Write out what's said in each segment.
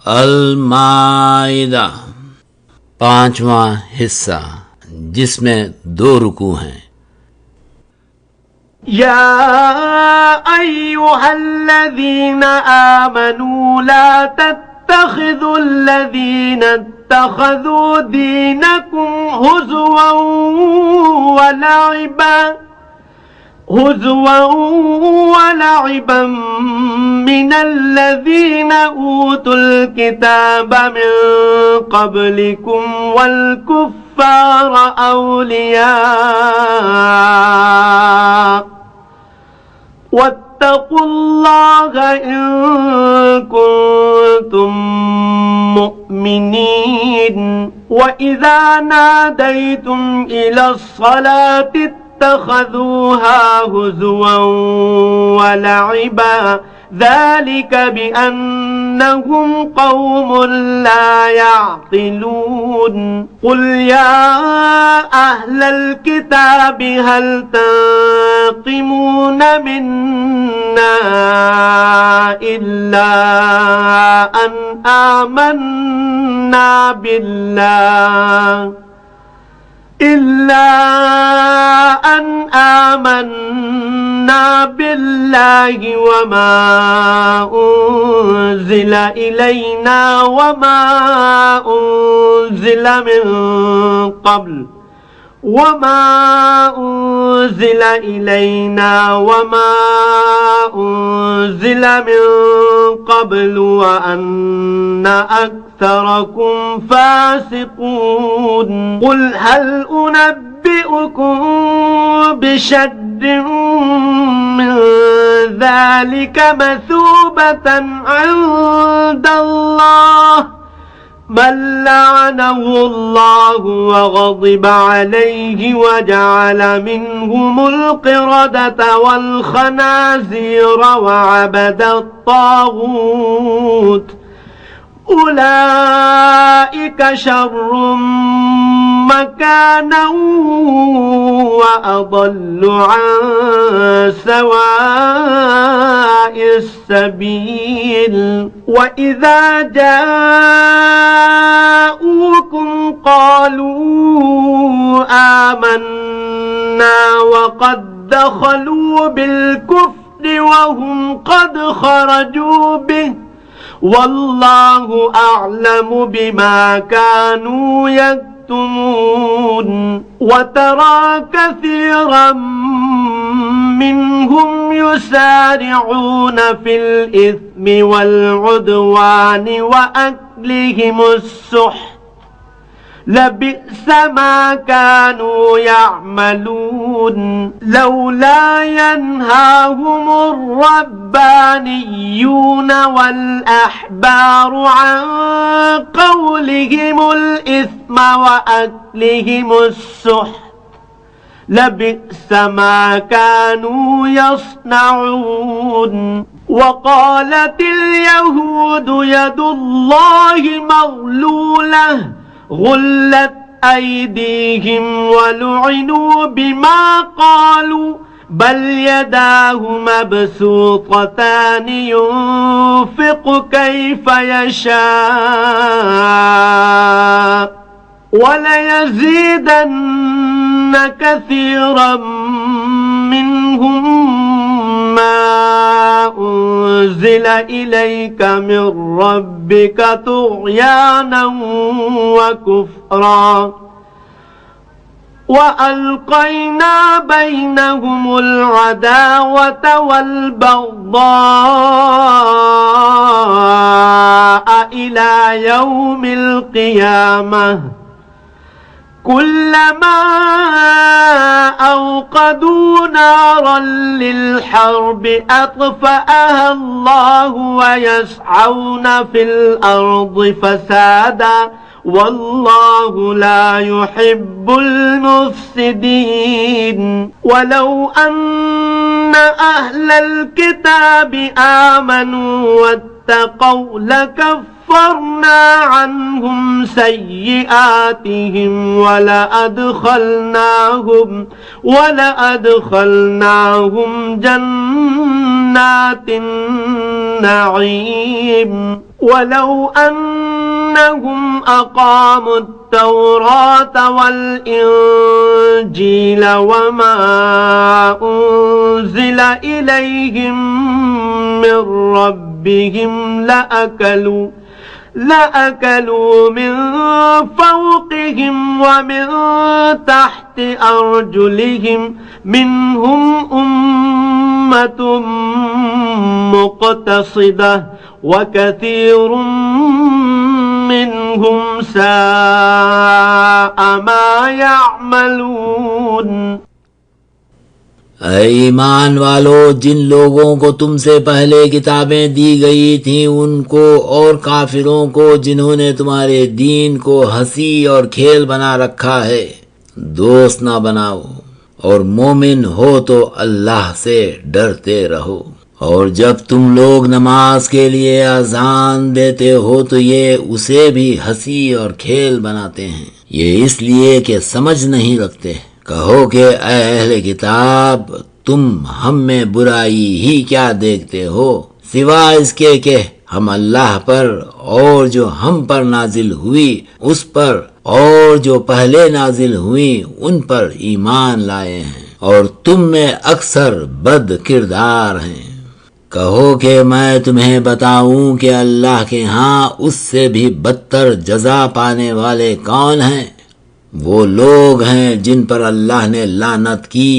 المائدہ 5واں حصہ جس میں 2 رکوع ہیں۔ يا أيها الذين آمنوا لا تتخذوا الذين اتخذوا دينكم هزوا ولعبا من الذين أوتوا الكتاب من قبلكم والكفار أولياء واتقوا الله إن كنتم مؤمنين وإذا ناديتم إلى الصلاة اتخذوها هزوا ولعبا ذلك بأنهم قوم لا يعقلون قل يا أهل الكتاب هل تنقمون منا إلا أن آمنا بالله وما أنزل إلينا وما أنزل من قبل وأن أكثركم فاسقون قل هل أنبئكم بشر من ذلك مثوبة عند الله من لعنه الله وغضب عليه وجعل منهم القردة والخنازير وعبد الطاغوت أولئك شر مكانا وأضل عن سواء السبيل وإذا جاءوكم قالوا آمنا وقد دخلوا بالكفر وهم قد خرجوا به والله أعلم بما كانوا يكتمون وترى كثيرا منهم يسارعون في الإثم والعدوان وأكلهم السحت لبئس ما كانوا يعملون لولا ينهاهم الربانيون والأحبار عن قولهم الإثم وأكلهم السحت لبئس ما كانوا يصنعون وقالت اليهود يد الله مغلولة غلت أيديهم ولعنوا بما قالوا بل يداه مبسوطتان ينفق كيف يشاء وليزيدن كثيرا منهم ما أنزل إليك من ربك طغيانا وكفرا وألقينا بينهم العداوة والبغضاء إلى يوم القيامة كلما أوقدوا نارا للحرب أطفأها الله ويسعون في الأرض فسادا والله لا يحب المفسدين ولو أن أهل الكتاب آمنوا واتقوا لكفرنا عنهم سيئاتهم ولأدخلناهم جنات النعيم ولو أنهم أقاموا التوراة والإنجيل وما أنزل إليهم من ربهم لأكلوا من فوقهم ومن تحت أرجلهم منهم أمة مقتصدة وكثير منهم ساء ما يعملون. اے ایمان والو، جن لوگوں کو تم سے پہلے کتابیں دی گئی تھیں ان کو اور کافروں کو جنہوں نے تمہارے دین کو ہنسی اور کھیل بنا رکھا ہے دوست نہ بناؤ، اور مومن ہو تو اللہ سے ڈرتے رہو. اور جب تم لوگ نماز کے لیے اذان دیتے ہو تو یہ اسے بھی ہنسی اور کھیل بناتے ہیں، یہ اس لیے کہ سمجھ نہیں رکھتے. کہو کہ اے اہل کتاب، تم ہم میں برائی ہی کیا دیکھتے ہو سوائے اس کے کہ ہم اللہ پر اور جو ہم پر نازل ہوئی اس پر اور جو پہلے نازل ہوئی ان پر ایمان لائے ہیں، اور تم میں اکثر بد کردار ہیں. کہو کہ میں تمہیں بتاؤں کہ اللہ کے ہاں اس سے بھی بدتر جزا پانے والے کون ہیں؟ وہ لوگ ہیں جن پر اللہ نے لعنت کی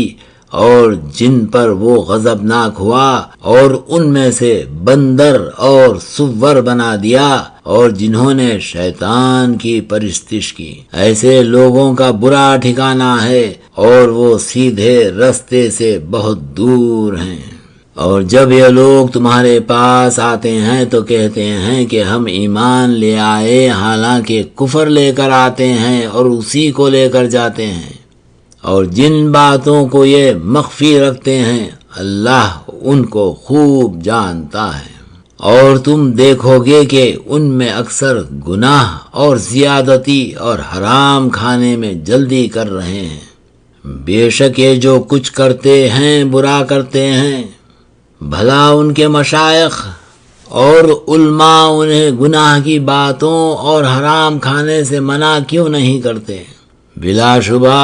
اور جن پر وہ غضبناک ہوا اور ان میں سے بندر اور سور بنا دیا اور جنہوں نے شیطان کی پرستش کی. ایسے لوگوں کا برا ٹھکانہ ہے اور وہ سیدھے رستے سے بہت دور ہیں. اور جب یہ لوگ تمہارے پاس آتے ہیں تو کہتے ہیں کہ ہم ایمان لے آئے، حالانکہ کفر لے کر آتے ہیں اور اسی کو لے کر جاتے ہیں. اور جن باتوں کو یہ مخفی رکھتے ہیں اللہ ان کو خوب جانتا ہے. اور تم دیکھو گے کہ ان میں اکثر گناہ اور زیادتی اور حرام کھانے میں جلدی کر رہے ہیں. بے شک یہ جو کچھ کرتے ہیں برا کرتے ہیں. بھلا ان کے مشائخ اور علماء انہیں گناہ کی باتوں اور حرام کھانے سے منع کیوں نہیں کرتے؟ بلا شبہ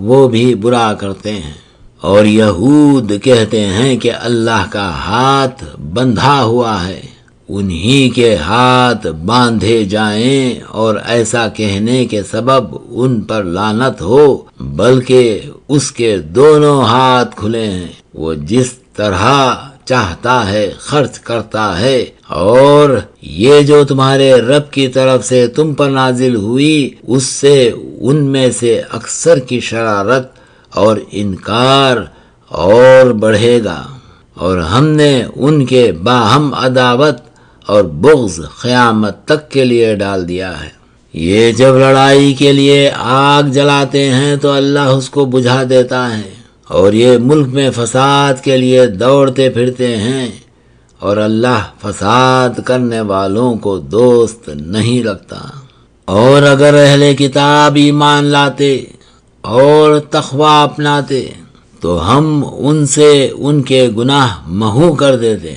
وہ بھی برا کرتے ہیں. اور یہود کہتے ہیں کہ اللہ کا ہاتھ بندھا ہوا ہے، انہی کے ہاتھ باندھے جائیں، اور ایسا کہنے کے سبب ان پر لعنت ہو، بلکہ اس کے دونوں ہاتھ کھلے ہیں، وہ جس طرح چاہتا ہے خرچ کرتا ہے. اور یہ جو تمہارے رب کی طرف سے تم پر نازل ہوئی اس سے ان میں سے اکثر کی شرارت اور انکار اور بڑھے گا، اور ہم نے ان کے باہم عداوت اور بغض قیامت تک کے لیے ڈال دیا ہے. یہ جب لڑائی کے لیے آگ جلاتے ہیں تو اللہ اس کو بجھا دیتا ہے، اور یہ ملک میں فساد کے لیے دوڑتے پھرتے ہیں، اور اللہ فساد کرنے والوں کو دوست نہیں رکھتا. اور اگر اہل کتاب ایمان لاتے اور تقوی اپناتے تو ہم ان سے ان کے گناہ محو کر دیتے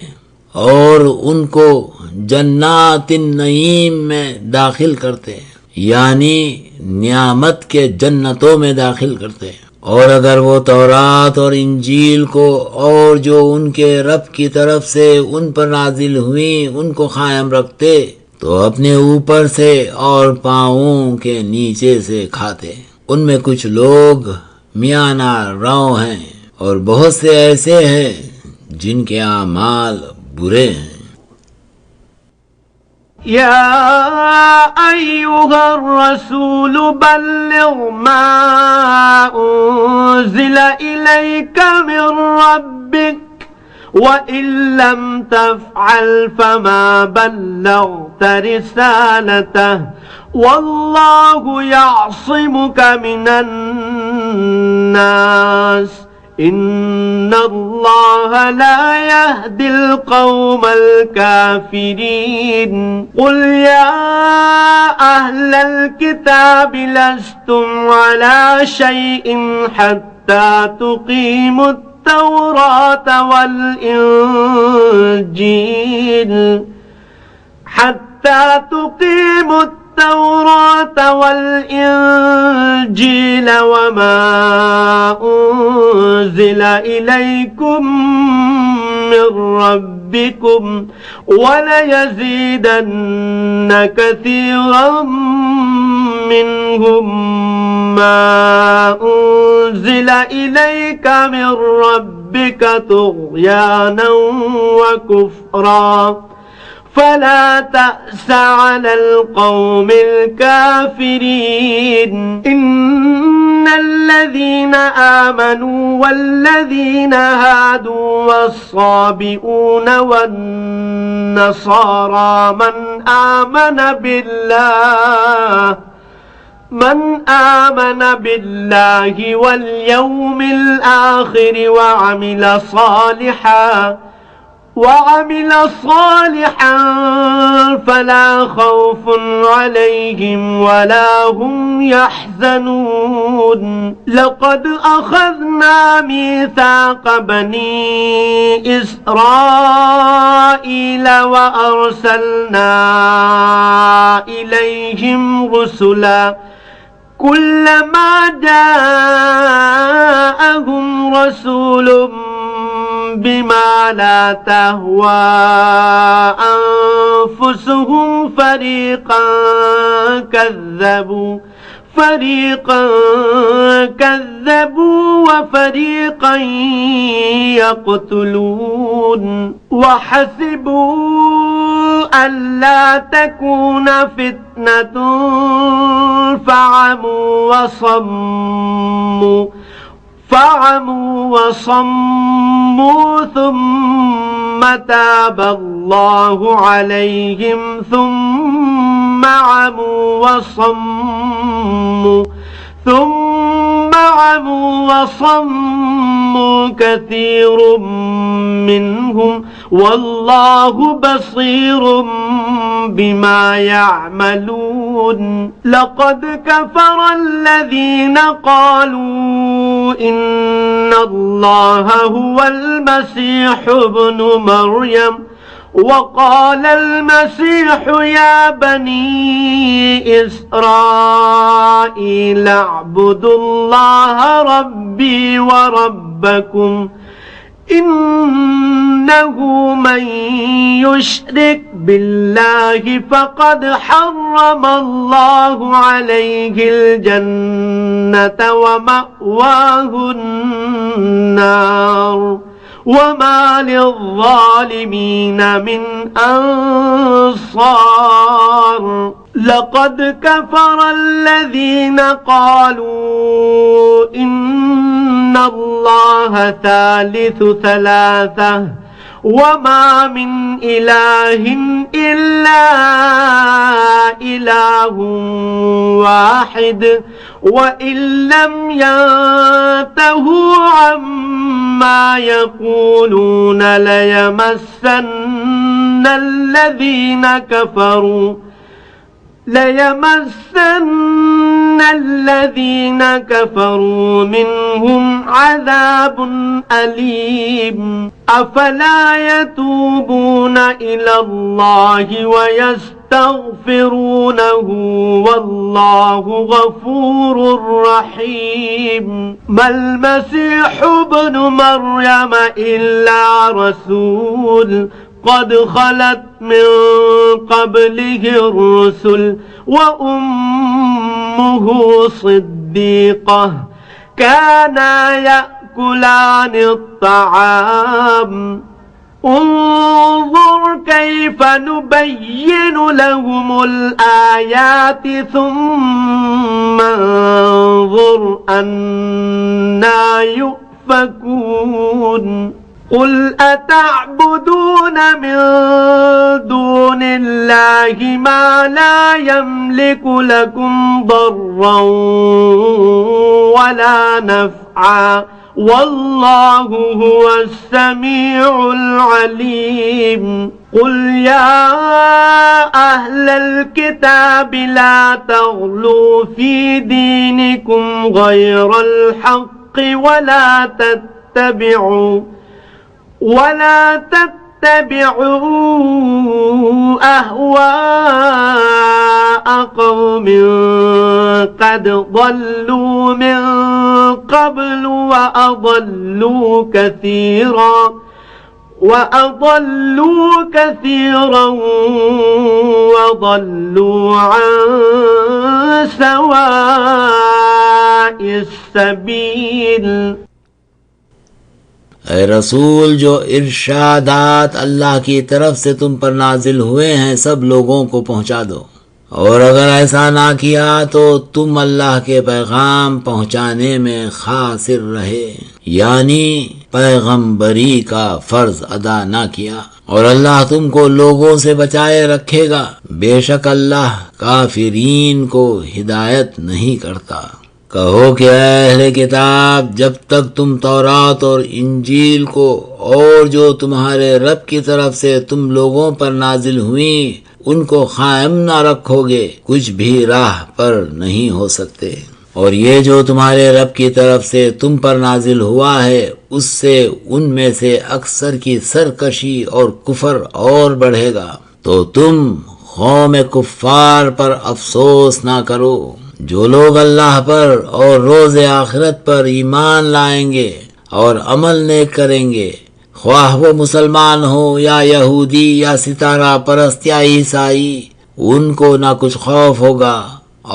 اور ان کو جنات النعیم میں داخل کرتے، یعنی نعمت کے جنتوں میں داخل کرتے. اور اگر وہ تورات اور انجیل کو اور جو ان کے رب کی طرف سے ان پر نازل ہوئی ان کو قائم رکھتے تو اپنے اوپر سے اور پاؤں کے نیچے سے کھاتے. ان میں کچھ لوگ میانہ رو ہیں اور بہت سے ایسے ہیں جن کے اعمال برے ہیں. يا أيها الرسول بلغ ما أنزل إليك من ربك وإن لم تفعل فما بلغت رسالته والله يعصمك من الناس إن الله لا يهدي القوم الكافرين. قل يا أهل الكتاب لستم على شيء حتى تقيموا التوراة والإنجيل حتى تقيموا التوراة والإنجيل وما أنزل إليكم من ربكم وليزيدن كثيرا منهم ما أنزل إليك من ربك طغيانا وكفرا فلا تأس على القوم الكافرين إن الذين آمنوا والذين هادوا والصابئون والنصارى من آمن بالله واليوم الآخر وعمل صالحا فلا خوف عليهم ولا هم يحزنون لقد أخذنا ميثاق بني إسرائيل وأرسلنا إليهم رسلا كلما جاءهم رسول بما لا تهوى أنفسهم فريقا كذبوا وفريقا يقتلون وحسبوا ألا تكون فتنة فعموا وصموا ثم تاب الله عليهم ثم عموا وصموا كثير منهم والله بصير بما يعملون لقد كفر الذين قالوا إن الله هو المسيح ابن مريم وقال المسيح يا بني إسرائيل اعبدوا الله ربي وربكم إنه من يشرك بالله فقد حرم الله عليه الجنة ومأواه النار وما للظالمين من أنصار لقد كفر الذين قالوا إن الله ثالث ثلاثة وما من إله إلا إله واحد وإن لم ينتهوا عما يقولون ليمسن الذين كفروا منهم عذاب أليم أفلا يتوبون إلى الله ويستغفرونه والله غفور رحيم ما المسيح ابن مريم إلا رسول قد خلت من قبله الرسل وأمه صديقة كانا يأكلان الطعام انظر كيف نبين لهم الآيات ثم انظر أنا يؤفكون قل أتعبدون من دون الله ما لا يملك لكم ضرا ولا نفعا والله هو السميع العليم قل يا أهل الكتاب لا تغلوا في دينكم غير الحق ولا تتبعوا تتبعوا أهواء قوم قد ضلوا من قبل وأضلوا كثيرا وضلوا عن سواء السبيل. اے رسول، جو ارشادات اللہ کی طرف سے تم پر نازل ہوئے ہیں سب لوگوں کو پہنچا دو، اور اگر ایسا نہ کیا تو تم اللہ کے پیغام پہنچانے میں خاسر رہے، یعنی پیغمبری کا فرض ادا نہ کیا، اور اللہ تم کو لوگوں سے بچائے رکھے گا، بے شک اللہ کافرین کو ہدایت نہیں کرتا۔ کہو کہ اے اہل کتاب، جب تک تم تورات اور انجیل کو اور جو تمہارے رب کی طرف سے تم لوگوں پر نازل ہوئیں ان کو قائم نہ رکھو گے، کچھ بھی راہ پر نہیں ہو سکتے، اور یہ جو تمہارے رب کی طرف سے تم پر نازل ہوا ہے اس سے ان میں سے اکثر کی سرکشی اور کفر اور بڑھے گا، تو تم قوم کفار پر افسوس نہ کرو۔ جو لوگ اللہ پر اور روز آخرت پر ایمان لائیں گے اور عمل نیک کریں گے، خواہ وہ مسلمان ہو یا یہودی یا ستارہ پرست یا عیسائی، ان کو نہ کچھ خوف ہوگا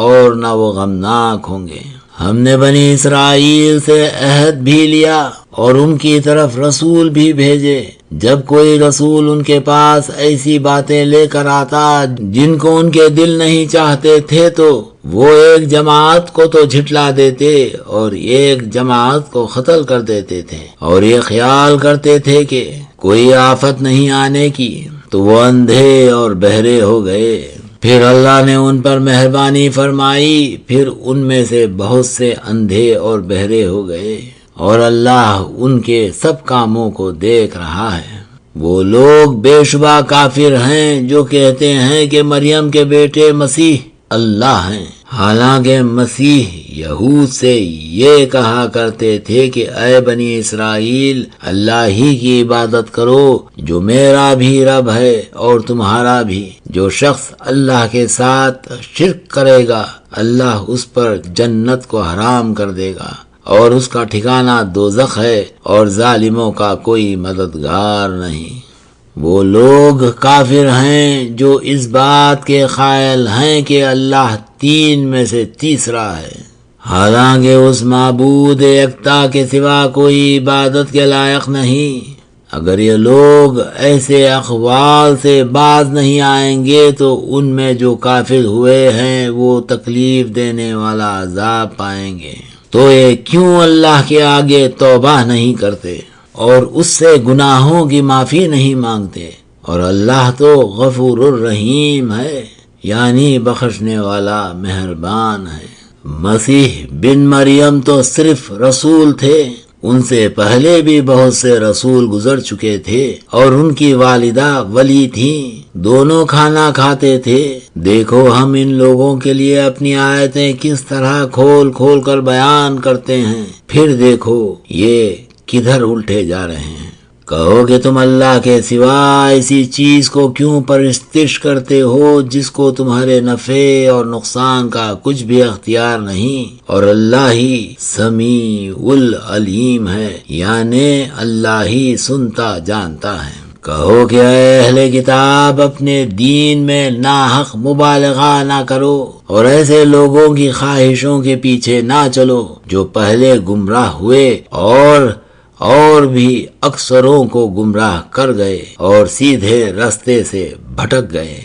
اور نہ وہ غمناک ہوں گے۔ ہم نے بنی اسرائیل سے عہد بھی لیا اور ان کی طرف رسول بھی بھیجے۔ جب کوئی رسول ان کے پاس ایسی باتیں لے کر آتا جن کو ان کے دل نہیں چاہتے تھے تو وہ ایک جماعت کو تو جھٹلا دیتے اور ایک جماعت کو قتل کر دیتے تھے، اور یہ خیال کرتے تھے کہ کوئی آفت نہیں آنے کی، تو وہ اندھے اور بہرے ہو گئے۔ پھر اللہ نے ان پر مہربانی فرمائی، پھر ان میں سے بہت سے اندھے اور بہرے ہو گئے، اور اللہ ان کے سب کاموں کو دیکھ رہا ہے۔ وہ لوگ بے شبہ کافر ہیں جو کہتے ہیں کہ مریم کے بیٹے مسیح اللہ ہیں، حالانکہ مسیح یہود سے یہ کہا کرتے تھے کہ اے بنی اسرائیل، اللہ ہی کی عبادت کرو جو میرا بھی رب ہے اور تمہارا بھی۔ جو شخص اللہ کے ساتھ شرک کرے گا اللہ اس پر جنت کو حرام کر دے گا، اور اس کا ٹھکانہ دوزخ ہے، اور ظالموں کا کوئی مددگار نہیں۔ وہ لوگ کافر ہیں جو اس بات کے قائل ہیں کہ اللہ تین میں سے تیسرا ہے، حالانکہ اس معبود یکتا کے سوا کوئی عبادت کے لائق نہیں۔ اگر یہ لوگ ایسے اقوال سے باز نہیں آئیں گے تو ان میں جو کافر ہوئے ہیں وہ تکلیف دینے والا عذاب پائیں گے۔ تو یہ کیوں اللہ کے آگے توبہ نہیں کرتے اور اس سے گناہوں کی معافی نہیں مانگتے؟ اور اللہ تو غفور الرحیم ہے، یعنی بخشنے والا مہربان ہے۔ مسیح بن مریم تو صرف رسول تھے، ان سے پہلے بھی بہت سے رسول گزر چکے تھے، اور ان کی والدہ ولی تھیں، دونوں کھانا کھاتے تھے۔ دیکھو ہم ان لوگوں کے لیے اپنی آیتیں کس طرح کھول کھول کر بیان کرتے ہیں، پھر دیکھو یہ کدھر الٹے جا رہے ہیں۔ کہو کہ تم اللہ کے سوا ایسی چیز کو کیوں پرستش کرتے ہو جس کو تمہارے نفع اور نقصان کا کچھ بھی اختیار نہیں، اور اللہ ہی سمیع العلیم ہے، یعنی اللہ ہی سنتا جانتا ہے۔ کہو کہ اے اہل کتاب، اپنے دین میں ناحق مبالغہ نہ کرو اور ایسے لوگوں کی خواہشوں کے پیچھے نہ چلو جو پہلے گمراہ ہوئے اور بھی اکثروں کو گمراہ کر گئے اور سیدھے راستے سے بھٹک گئے۔